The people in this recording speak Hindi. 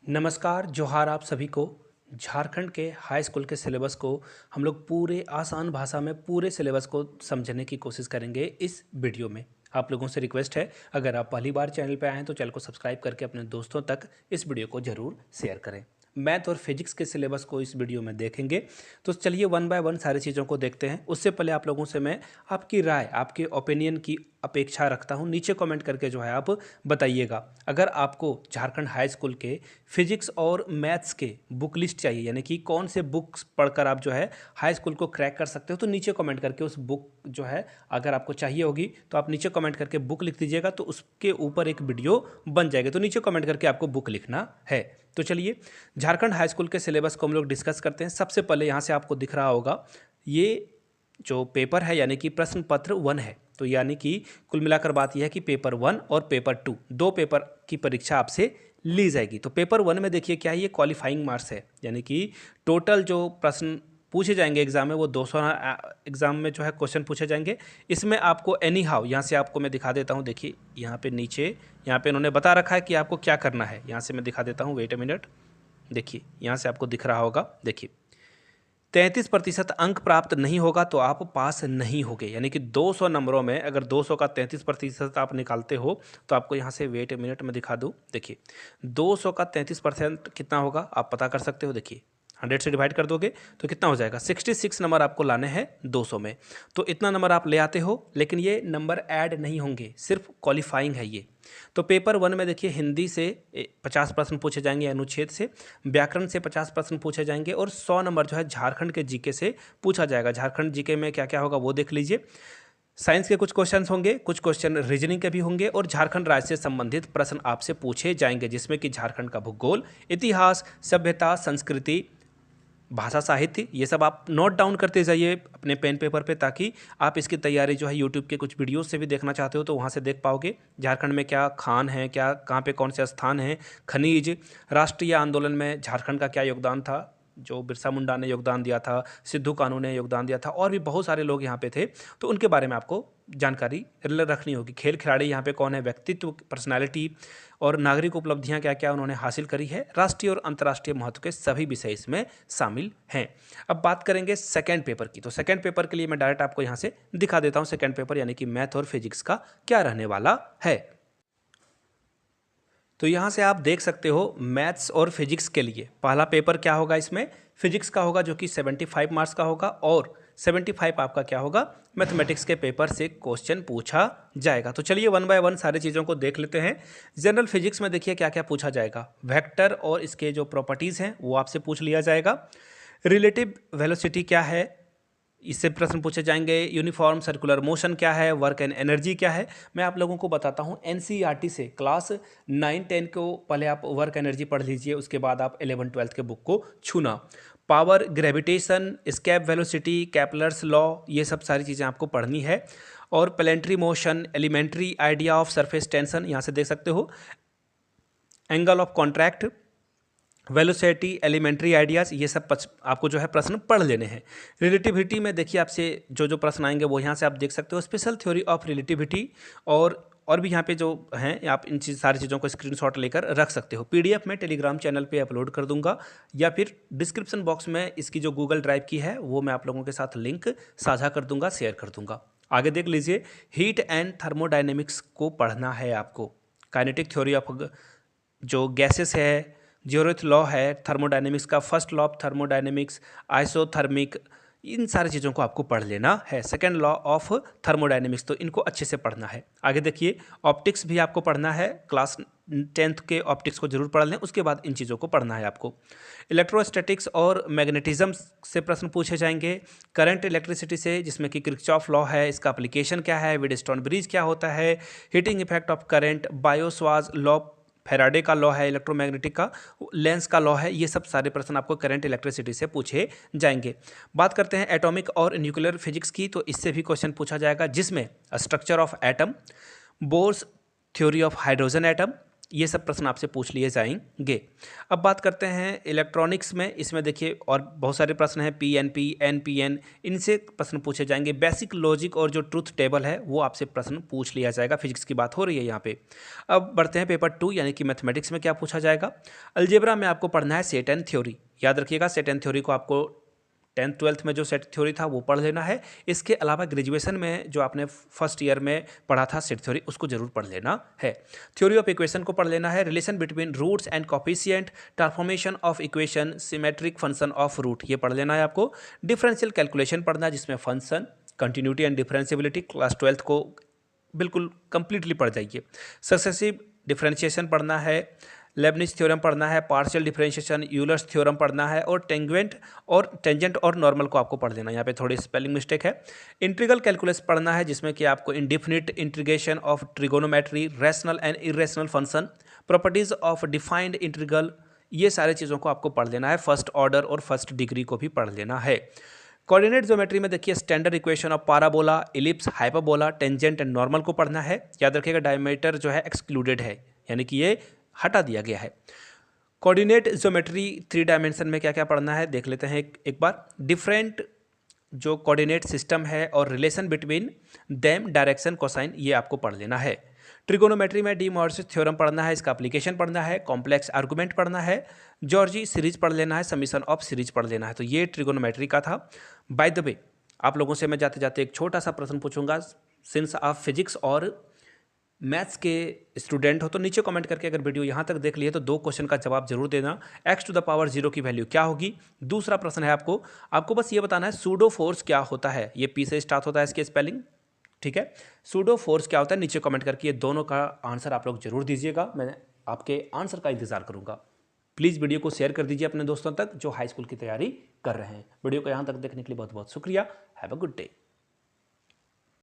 नमस्कार, जोहार आप सभी को। झारखंड के हाई स्कूल के सिलेबस को हम लोग पूरे आसान भाषा में पूरे सिलेबस को समझने की कोशिश करेंगे इस वीडियो में। आप लोगों से रिक्वेस्ट है, अगर आप पहली बार चैनल पर आए हैं तो चैनल को सब्सक्राइब करके अपने दोस्तों तक इस वीडियो को ज़रूर शेयर करें। मैथ और फिजिक्स के सिलेबस को इस वीडियो में देखेंगे, तो चलिए वन बाय वन सारी चीज़ों को देखते हैं। उससे पहले आप लोगों से मैं आपकी राय, आपके ओपिनियन की अपेक्षा रखता हूं। नीचे कमेंट करके जो है आप बताइएगा। अगर आपको झारखंड हाई स्कूल के फिजिक्स और मैथ्स के बुक लिस्ट चाहिए, यानी कि कौन से बुक्स पढ़कर आप जो है हाई स्कूल को क्रैक कर सकते हो, तो नीचे कमेंट करके उस बुक जो है अगर आपको चाहिए होगी तो आप नीचे कमेंट करके बुक लिख दीजिएगा, तो उसके ऊपर एक वीडियो बन जाएगा। तो नीचे कमेंट करके आपको बुक लिखना है। तो चलिए झारखंड हाई स्कूल के सिलेबस को हम लोग डिस्कस करते हैं। सबसे पहले यहाँ से आपको दिख रहा होगा ये जो पेपर है, यानी कि प्रश्न पत्र 1 है। तो यानी कि कुल मिलाकर बात यह है कि पेपर 1 और पेपर 2 दो पेपर की परीक्षा आपसे ली जाएगी। तो पेपर 1 में देखिए क्या है, ये क्वालिफाइंग मार्क्स है, यानी कि टोटल जो प्रश्न पूछे जाएंगे एग्जाम में वो 200 एग्जाम में जो है क्वेश्चन पूछे जाएंगे। इसमें आपको एनी हाउ, यहाँ से आपको मैं दिखा देता हूँ। देखिए यहाँ पे नीचे, यहाँ पे इन्होंने बता रखा है कि आपको क्या करना है। यहाँ से मैं दिखा देता हूँ, वेट अ मिनट। देखिए यहाँ से आपको दिख रहा होगा। देखिए 33% अंक प्राप्त नहीं होगा तो आप पास नहीं होगे, यानी कि 200 नंबरों में अगर 200 का 33% आप निकालते हो तो आपको यहाँ से वेट मिनट में दिखा दूँ। देखिए 200 का 33% कितना होगा आप पता कर सकते हो। देखिए 100 से डिवाइड कर दोगे तो कितना हो जाएगा, 66 नंबर आपको लाने हैं 200 में। तो इतना नंबर आप ले आते हो, लेकिन ये नंबर ऐड नहीं होंगे, सिर्फ क्वालिफाइंग है ये। तो पेपर 1 में देखिए हिंदी से 50 प्रश्न पूछे जाएंगे, अनुच्छेद से, व्याकरण से 50 प्रश्न पूछे जाएंगे और 100 नंबर जो है झारखंड के जीके से पूछा जाएगा। झारखंड जीके में क्या क्या होगा वो देख लीजिए। साइंस के कुछ क्वेश्चन होंगे, कुछ क्वेश्चन रीजनिंग के भी होंगे और झारखंड राज्य से संबंधित प्रश्न आपसे पूछे जाएंगे, जिसमें कि झारखंड का भूगोल, इतिहास, सभ्यता, संस्कृति, भाषा, साहित्य, ये सब आप नोट डाउन करते जाइए अपने पेन पेपर पे, ताकि आप इसकी तैयारी जो है यूट्यूब के कुछ वीडियोस से भी देखना चाहते हो तो वहाँ से देख पाओगे। झारखंड में क्या खान है, क्या कहाँ पे कौन से स्थान हैं, खनिज, राष्ट्रीय आंदोलन में झारखंड का क्या योगदान था, जो बिरसा मुंडा ने योगदान दिया था, सिद्धू कानू ने योगदान दिया था, और भी बहुत सारे लोग यहाँ पे थे, तो उनके बारे में आपको जानकारी रखनी होगी। खेल खिलाड़ी यहाँ पे कौन है, व्यक्तित्व, पर्सनालिटी और नागरिक उपलब्धियाँ क्या क्या उन्होंने हासिल करी है, राष्ट्रीय और अंतर्राष्ट्रीय महत्व के सभी विषय इसमें शामिल हैं। अब बात करेंगे सेकेंड पेपर की। तो सेकेंड पेपर के लिए मैं डायरेक्ट आपको यहाँ से दिखा देता हूँ सेकेंड पेपर, यानी कि मैथ और फिजिक्स का क्या रहने वाला है। तो यहाँ से आप देख सकते हो मैथ्स और फिजिक्स के लिए पहला पेपर क्या होगा, इसमें फिजिक्स का होगा जो कि 75 मार्क्स का होगा, और 75 आपका क्या होगा, मैथमेटिक्स के पेपर से क्वेश्चन पूछा जाएगा। तो चलिए वन बाय वन सारी चीज़ों को देख लेते हैं। जनरल फिजिक्स में देखिए क्या क्या पूछा जाएगा। वेक्टर और इसके जो प्रॉपर्टीज़ हैं वो आपसे पूछ लिया जाएगा। रिलेटिव वेलोसिटी क्या है, इससे प्रश्न पूछे जाएंगे। यूनिफॉर्म सर्कुलर मोशन क्या है, वर्क एंड एनर्जी क्या है। मैं आप लोगों को बताता हूँ एनसीईआरटी से क्लास 9-10 को पहले आप वर्क एनर्जी पढ़ लीजिए, उसके बाद आप 11-12 के बुक को छूना। Power, gravitation, escape velocity, Kepler's law, ये सब सारी चीज़ें आपको पढ़नी है। और planetary motion, elementary idea of surface tension, यहाँ से देख सकते हो। Angle of contract, velocity, elementary ideas, ये सब आपको जो है प्रश्न पढ़ लेने हैं। रिलेटिविटी में देखिए आपसे जो जो प्रश्न आएंगे वो यहाँ से आप देख सकते हो। स्पेशल थ्योरी ऑफ रिलेटिविटी और भी यहाँ पे जो हैं, आप इन सारी चीज़ों को स्क्रीनशॉट लेकर रख सकते हो। पीडीएफ में टेलीग्राम चैनल पे अपलोड कर दूंगा, या फिर डिस्क्रिप्शन बॉक्स में इसकी जो गूगल ड्राइव की है वो मैं आप लोगों के साथ लिंक साझा कर दूंगा, शेयर कर दूंगा। आगे देख लीजिए, हीट एंड थर्मोडाइनेमिक्स को पढ़ना है आपको। काइनेटिक थ्योरी ऑफ जो गैसेस है, ज़ीरोथ लॉ है थर्मोडायनेमिक्स का, फर्स्ट लॉ ऑफ थर्मोडायनेमिक्स, आइसोथर्मिक, इन सारी चीज़ों को आपको पढ़ लेना है। सेकेंड लॉ ऑफ थर्मोडायनेमिक्स, तो इनको अच्छे से पढ़ना है। आगे देखिए, ऑप्टिक्स भी आपको पढ़ना है। क्लास 10th के ऑप्टिक्स को जरूर पढ़ लें, उसके बाद इन चीज़ों को पढ़ना है आपको। इलेक्ट्रोस्टैटिक्स और मैग्नेटिज्म से प्रश्न पूछे जाएंगे। करंट इलेक्ट्रिसिटी से, जिसमें कि किर्चॉफ लॉ है, इसका एप्लीकेशन क्या है, विडस्टोन ब्रिज क्या होता है, हीटिंग इफेक्ट ऑफ करंट, बायोस्वाज लॉ, फैराडे का लॉ है, इलेक्ट्रोमैग्नेटिक का, लेंस का लॉ है। ये सब सारे प्रश्न आपको करंट इलेक्ट्रिसिटी से पूछे जाएंगे। बात करते हैं एटॉमिक और न्यूक्लियर फिजिक्स की, तो इससे भी क्वेश्चन पूछा जाएगा, जिसमें structure of atom, bourse theory of hydrogen atom, ये सब प्रश्न आपसे पूछ लिए जाएंगे। अब बात करते हैं इलेक्ट्रॉनिक्स में। इसमें देखिए और बहुत सारे प्रश्न हैं, पीएनपी, एनपीएन, इनसे प्रश्न पूछे जाएंगे। बेसिक लॉजिक और जो ट्रूथ टेबल है वो आपसे प्रश्न पूछ लिया जाएगा। फिजिक्स की बात हो रही है यहाँ पे। अब बढ़ते हैं पेपर 2 यानी कि मैथमेटिक्स में क्या पूछा जाएगा। अलजेब्रा में आपको पढ़ना है सेट एंड थ्योरी। याद रखिएगा सेट एंड थ्योरी को आपको 10th 12th में जो सेट थ्योरी था वो पढ़ लेना है। इसके अलावा ग्रेजुएशन में जो आपने फर्स्ट ईयर में पढ़ा था सेट थ्योरी, उसको जरूर पढ़ लेना है। थ्योरी ऑफ इक्वेशन को पढ़ लेना है। Relation between roots and coefficient, transformation of equation, symmetric function of root, ये पढ़ लेना है आपको। डिफरेंशियल कैलकुलेशन पढ़ना है जिसमें function, continuity and differentiability, class 12th को बिल्कुल कंप्लीटली पढ़ जाइए। सक्सेसिव डिफरेंशिएशन पढ़ना है, लेबनिज थ्योरम पढ़ना है, पार्शियल डिफरेंशिएशन, यूलर्स थ्योरम पढ़ना है, और टेंजेंट और नॉर्मल को आपको पढ़ लेना है। यहाँ पे थोड़ी स्पेलिंग मिस्टेक है। इंटीग्रल कैलकुलस पढ़ना है जिसमें कि आपको indefinite integration of trigonometry, rational and irrational function, properties of defined integral, ये सारी चीज़ों को आपको पढ़ लेना है। फर्स्ट ऑर्डर और फर्स्ट डिग्री को भी पढ़ लेना है। कोऑर्डिनेट ज्योमेट्री में देखिए standard equation of parabola, ellipse, hyperbola, tangent and normal को पढ़ना है। याद रखिएगा डायमीटर जो है एक्सक्लूडेड है, यानी कि ये हटा दिया गया है। कोऑर्डिनेट ज्योमेट्री 3 डायमेंशन में क्या क्या पढ़ना है देख लेते हैं एक बार। डिफरेंट जो कोऑर्डिनेट सिस्टम है और relation between them, direction, cosine, ये आपको पढ़ लेना है। ट्रिगोनोमेट्री में डी मॉर्गन थ्योरम पढ़ना है, इसका एप्लीकेशन पढ़ना है। कॉम्प्लेक्स आर्गुमेंट पढ़ना है। जॉर्जी सीरीज पढ़ लेना है। समीशन ऑफ सीरीज पढ़ लेना है। तो ये ट्रिगोनोमेट्री का था। बाय द वे आप लोगों से मैं जाते जाते एक छोटा सा प्रश्न पूछूंगा। सिंस आप फिजिक्स और मैथ्स के स्टूडेंट हो तो नीचे कमेंट करके अगर वीडियो यहाँ तक देख लिए तो 2 क्वेश्चन का जवाब जरूर देना। x⁻0 की वैल्यू क्या होगी। दूसरा प्रश्न है आपको बस ये बताना है सूडो फोर्स क्या होता है। ये पी से स्टार्ट होता है इसकी स्पेलिंग, ठीक है। सूडो फोर्स क्या होता है नीचे कमेंट करके ये दोनों का आंसर आप लोग जरूर दीजिएगा। मैं आपके आंसर का इंतजार करूंगा। प्लीज़ वीडियो को शेयर कर दीजिए अपने दोस्तों तक जो हाई स्कूल की तैयारी कर रहे हैं। वीडियो को यहाँ तक देखने के लिए बहुत बहुत शुक्रिया। Have a good day.